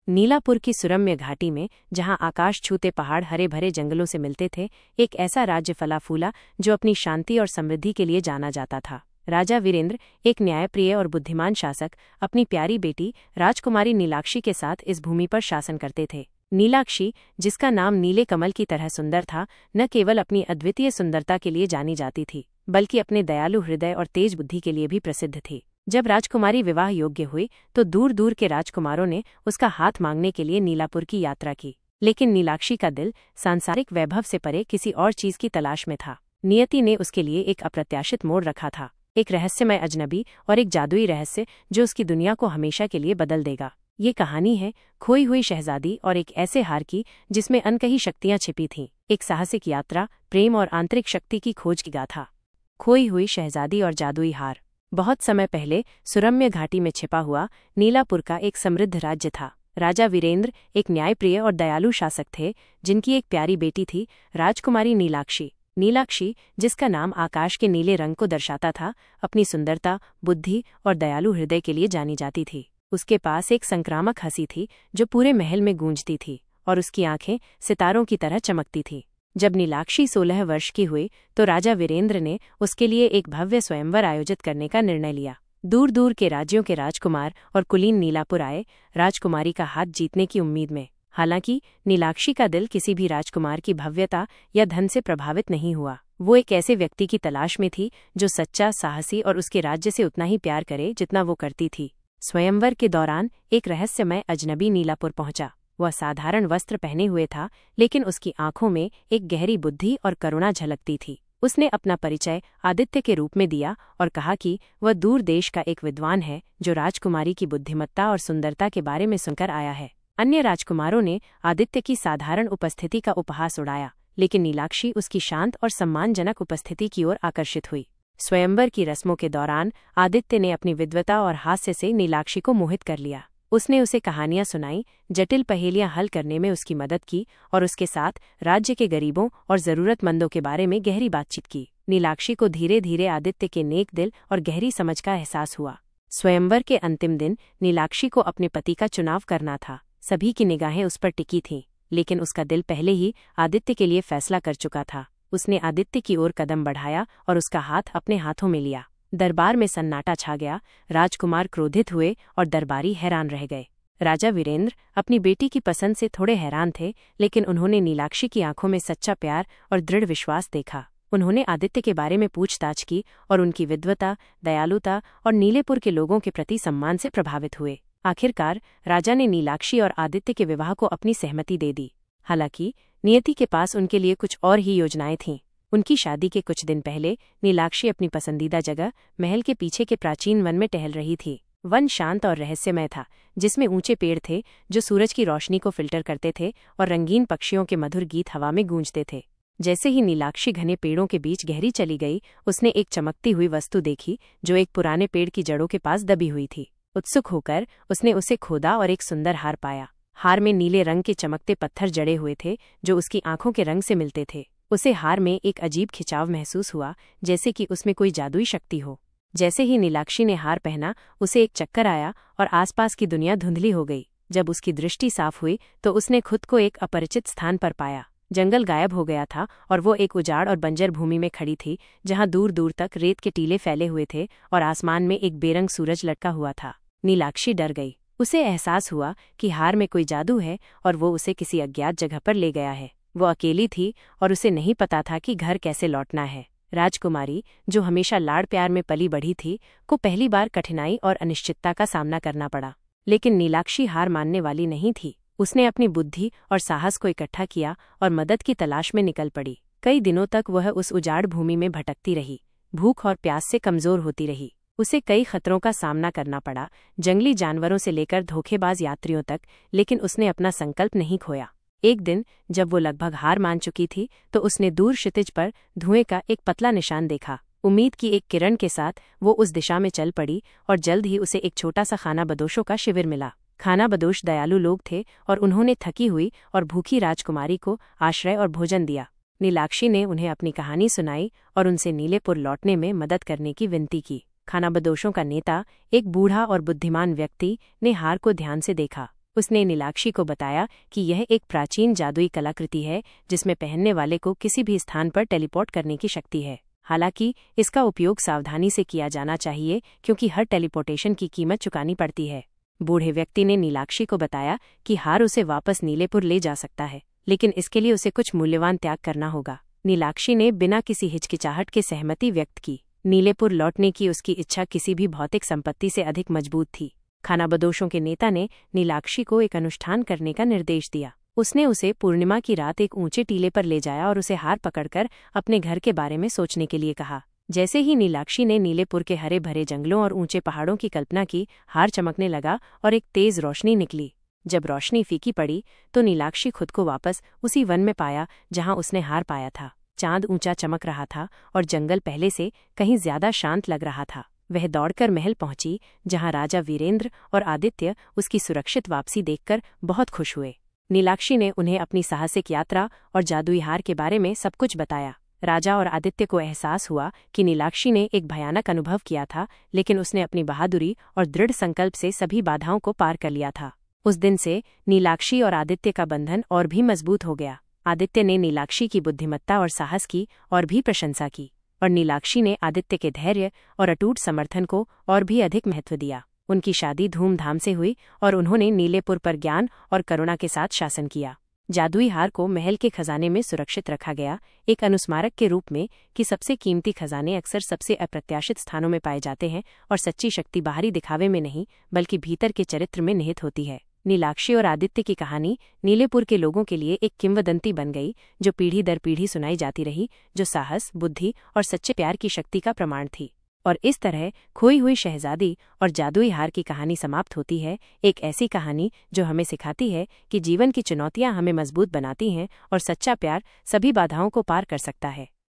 नीलापुर की सुरम्य घाटी में, जहां आकाश छूते पहाड़ हरे भरे जंगलों से मिलते थे, एक ऐसा राज्य फला फूला जो अपनी शांति और समृद्धि के लिए जाना जाता था। राजा वीरेंद्र, एक न्यायप्रिय और बुद्धिमान शासक, अपनी प्यारी बेटी राजकुमारी नीलाक्षी के साथ इस भूमि पर शासन करते थे। नीलाक्षी, जिसका नाम नीले कमल की तरह सुंदर था, न केवल अपनी अद्वितीय सुंदरता के लिए जानी जाती थी, बल्कि अपने दयालु हृदय और तेज बुद्धि के लिए भी प्रसिद्ध थी। जब राजकुमारी विवाह योग्य हुई तो दूर दूर के राजकुमारों ने उसका हाथ मांगने के लिए नीलापुर की यात्रा की, लेकिन नीलाक्षी का दिल सांसारिक वैभव से परे किसी और चीज की तलाश में था। नियति ने उसके लिए एक अप्रत्याशित मोड़ रखा था, एक रहस्यमय अजनबी और एक जादुई रहस्य जो उसकी दुनिया को हमेशा के लिए बदल देगा। ये कहानी है खोई हुई शहजादी और एक ऐसे हार की जिसमें अनकही शक्तियां छिपी थीं। एक साहसिक यात्रा, प्रेम और आंतरिक शक्ति की खोज की गाथा। खोई हुई शहजादी और जादुई हार। बहुत समय पहले सुरम्य घाटी में छिपा हुआ नीलापुर का एक समृद्ध राज्य था। राजा वीरेंद्र एक न्यायप्रिय और दयालु शासक थे, जिनकी एक प्यारी बेटी थी, राजकुमारी नीलाक्षी। नीलाक्षी, जिसका नाम आकाश के नीले रंग को दर्शाता था, अपनी सुंदरता, बुद्धि और दयालु हृदय के लिए जानी जाती थी। उसके पास एक संक्रामक हंसी थी जो पूरे महल में गूंजती थी, और उसकी आंखें सितारों की तरह चमकती थीं। जब नीलाक्षी 16 वर्ष की हुई तो राजा वीरेंद्र ने उसके लिए एक भव्य स्वयंवर आयोजित करने का निर्णय लिया। दूर दूर के राज्यों के राजकुमार और कुलीन नीलापुर आए, राजकुमारी का हाथ जीतने की उम्मीद में। हालांकि नीलाक्षी का दिल किसी भी राजकुमार की भव्यता या धन से प्रभावित नहीं हुआ। वो एक ऐसे व्यक्ति की तलाश में थी जो सच्चा, साहसी और उसके राज्य से उतना ही प्यार करे जितना वो करती थी। स्वयंवर के दौरान एक रहस्यमय अजनबी नीलापुर पहुंचा। वह साधारण वस्त्र पहने हुए था, लेकिन उसकी आंखों में एक गहरी बुद्धि और करुणा झलकती थी। उसने अपना परिचय आदित्य के रूप में दिया और कहा कि वह दूर देश का एक विद्वान है जो राजकुमारी की बुद्धिमत्ता और सुंदरता के बारे में सुनकर आया है। अन्य राजकुमारों ने आदित्य की साधारण उपस्थिति का उपहास उड़ाया, लेकिन नीलाक्षी उसकी शांत और सम्मानजनक उपस्थिति की ओर आकर्षित हुई। स्वयंवर की रस्मों के दौरान आदित्य ने अपनी विद्वता और हास्य से नीलाक्षी को मोहित कर लिया। उसने उसे कहानियां सुनाई, जटिल पहेलियां हल करने में उसकी मदद की और उसके साथ राज्य के गरीबों और जरूरतमंदों के बारे में गहरी बातचीत की। नीलाक्षी को धीरे धीरे आदित्य के नेक दिल और गहरी समझ का एहसास हुआ। स्वयंवर के अंतिम दिन नीलाक्षी को अपने पति का चुनाव करना था। सभी की निगाहें उस पर टिकी थीं, लेकिन उसका दिल पहले ही आदित्य के लिए फैसला कर चुका था। उसने आदित्य की ओर कदम बढ़ाया और उसका हाथ अपने हाथों में लिया। दरबार में सन्नाटा छा गया। राजकुमार क्रोधित हुए और दरबारी हैरान रह गए। राजा वीरेंद्र अपनी बेटी की पसंद से थोड़े हैरान थे, लेकिन उन्होंने नीलाक्षी की आंखों में सच्चा प्यार और दृढ़ विश्वास देखा। उन्होंने आदित्य के बारे में पूछताछ की और उनकी विद्वता, दयालुता और नीलेपुर के लोगों के प्रति सम्मान से प्रभावित हुए। आखिरकार राजा ने नीलाक्षी और आदित्य के विवाह को अपनी सहमति दे दी। हालांकि नियति के पास उनके लिए कुछ और ही योजनाएं थीं। उनकी शादी के कुछ दिन पहले नीलाक्षी अपनी पसंदीदा जगह, महल के पीछे के प्राचीन वन में टहल रही थी। वन शांत और रहस्यमय था, जिसमें ऊंचे पेड़ थे जो सूरज की रोशनी को फिल्टर करते थे और रंगीन पक्षियों के मधुर गीत हवा में गूंजते थे। जैसे ही नीलाक्षी घने पेड़ों के बीच गहरी चली गई, उसने एक चमकती हुई वस्तु देखी जो एक पुराने पेड़ की जड़ों के पास दबी हुई थी। उत्सुक होकर उसने उसे खोदा और एक सुंदर हार पाया। हार में नीले रंग के चमकते पत्थर जड़े हुए थे जो उसकी आंखों के रंग से मिलते थे। उसे हार में एक अजीब खिंचाव महसूस हुआ, जैसे कि उसमें कोई जादुई शक्ति हो। जैसे ही नीलाक्षी ने हार पहना, उसे एक चक्कर आया और आसपास की दुनिया धुंधली हो गई। जब उसकी दृष्टि साफ हुई तो उसने खुद को एक अपरिचित स्थान पर पाया। जंगल गायब हो गया था और वो एक उजाड़ और बंजर भूमि में खड़ी थी, जहां दूर दूर तक रेत के टीले फैले हुए थे और आसमान में एक बेरंग सूरज लटका हुआ था। नीलाक्षी डर गई। उसे एहसास हुआ कि हार में कोई जादू है और वो उसे किसी अज्ञात जगह पर ले गया है। वो अकेली थी और उसे नहीं पता था कि घर कैसे लौटना है। राजकुमारी, जो हमेशा लाड़ प्यार में पली बढ़ी थी, को पहली बार कठिनाई और अनिश्चितता का सामना करना पड़ा। लेकिन नीलाक्षी हार मानने वाली नहीं थी। उसने अपनी बुद्धि और साहस को इकट्ठा किया और मदद की तलाश में निकल पड़ी। कई दिनों तक वह उस उजाड़ भूमि में भटकती रही, भूख और प्यास से कमजोर होती रही। उसे कई खतरों का सामना करना पड़ा, जंगली जानवरों से लेकर धोखेबाज यात्रियों तक, लेकिन उसने अपना संकल्प नहीं खोया। एक दिन जब वो लगभग हार मान चुकी थी तो उसने दूर क्षितिज पर धुएं का एक पतला निशान देखा। उम्मीद की एक किरण के साथ वो उस दिशा में चल पड़ी और जल्द ही उसे एक छोटा सा खाना बदोशों का शिविर मिला। खाना बदोश दयालु लोग थे और उन्होंने थकी हुई और भूखी राजकुमारी को आश्रय और भोजन दिया। नीलाक्षी ने उन्हें अपनी कहानी सुनाई और उनसे नीलेपुर लौटने में मदद करने की विनती की। खानाबदोशों का नेता, एक बूढ़ा और बुद्धिमान व्यक्ति, ने हार को ध्यान से देखा। उसने नीलाक्षी को बताया कि यह एक प्राचीन जादुई कलाकृति है जिसमें पहनने वाले को किसी भी स्थान पर टेलीपोर्ट करने की शक्ति है। हालांकि इसका उपयोग सावधानी से किया जाना चाहिए क्योंकि हर टेलीपोर्टेशन की कीमत चुकानी पड़ती है। बूढ़े व्यक्ति ने नीलाक्षी को बताया कि हार उसे वापस नीलेपुर ले जा सकता है, लेकिन इसके लिए उसे कुछ मूल्यवान त्याग करना होगा। नीलाक्षी ने बिना किसी हिचकिचाहट के सहमति व्यक्त की। नीलेपुर लौटने की उसकी इच्छा किसी भी भौतिक संपत्ति से अधिक मजबूत थी। खानाबदोशों के नेता ने नीलाक्षी को एक अनुष्ठान करने का निर्देश दिया। उसने उसे पूर्णिमा की रात एक ऊंचे टीले पर ले जाया और उसे हार पकड़कर अपने घर के बारे में सोचने के लिए कहा। जैसे ही नीलाक्षी ने नीलेपुर के हरे भरे जंगलों और ऊंचे पहाड़ों की कल्पना की, हार चमकने लगा और एक तेज रोशनी निकली। जब रोशनी फीकी पड़ी तो नीलाक्षी खुद को वापस उसी वन में पाया जहां उसने हार पाया था। चांद ऊंचा चमक रहा था और जंगल पहले से कहीं ज्यादा शांत लग रहा था। वह दौड़कर महल पहुंची जहां राजा वीरेंद्र और आदित्य उसकी सुरक्षित वापसी देखकर बहुत खुश हुए। नीलाक्षी ने उन्हें अपनी साहसिक यात्रा और जादुई हार के बारे में सब कुछ बताया। राजा और आदित्य को एहसास हुआ कि नीलाक्षी ने एक भयानक अनुभव किया था, लेकिन उसने अपनी बहादुरी और दृढ़ संकल्प से सभी बाधाओं को पार कर लिया था। उस दिन से नीलाक्षी और आदित्य का बंधन और भी मजबूत हो गया। आदित्य ने नीलाक्षी की बुद्धिमत्ता और साहस की और भी प्रशंसा की, और नीलाक्षी ने आदित्य के धैर्य और अटूट समर्थन को और भी अधिक महत्व दिया। उनकी शादी धूमधाम से हुई और उन्होंने नीलेपुर पर ज्ञान और करुणा के साथ शासन किया। जादुई हार को महल के खजाने में सुरक्षित रखा गया, एक अनुस्मारक के रूप में कि सबसे कीमती खजाने अक्सर सबसे अप्रत्याशित स्थानों में पाए जाते हैं और सच्ची शक्ति बाहरी दिखावे में नहीं बल्कि भीतर के चरित्र में निहित होती है। नीलाक्षी और आदित्य की कहानी नीलेपुर के लोगों के लिए एक किंवदंती बन गई, जो पीढ़ी दर पीढ़ी सुनाई जाती रही, जो साहस, बुद्धि और सच्चे प्यार की शक्ति का प्रमाण थी। और इस तरह खोई हुई शहजादी और जादुई हार की कहानी समाप्त होती है, एक ऐसी कहानी जो हमें सिखाती है कि जीवन की चुनौतियां हमें मजबूत बनाती हैं और सच्चा प्यार सभी बाधाओं को पार कर सकता है।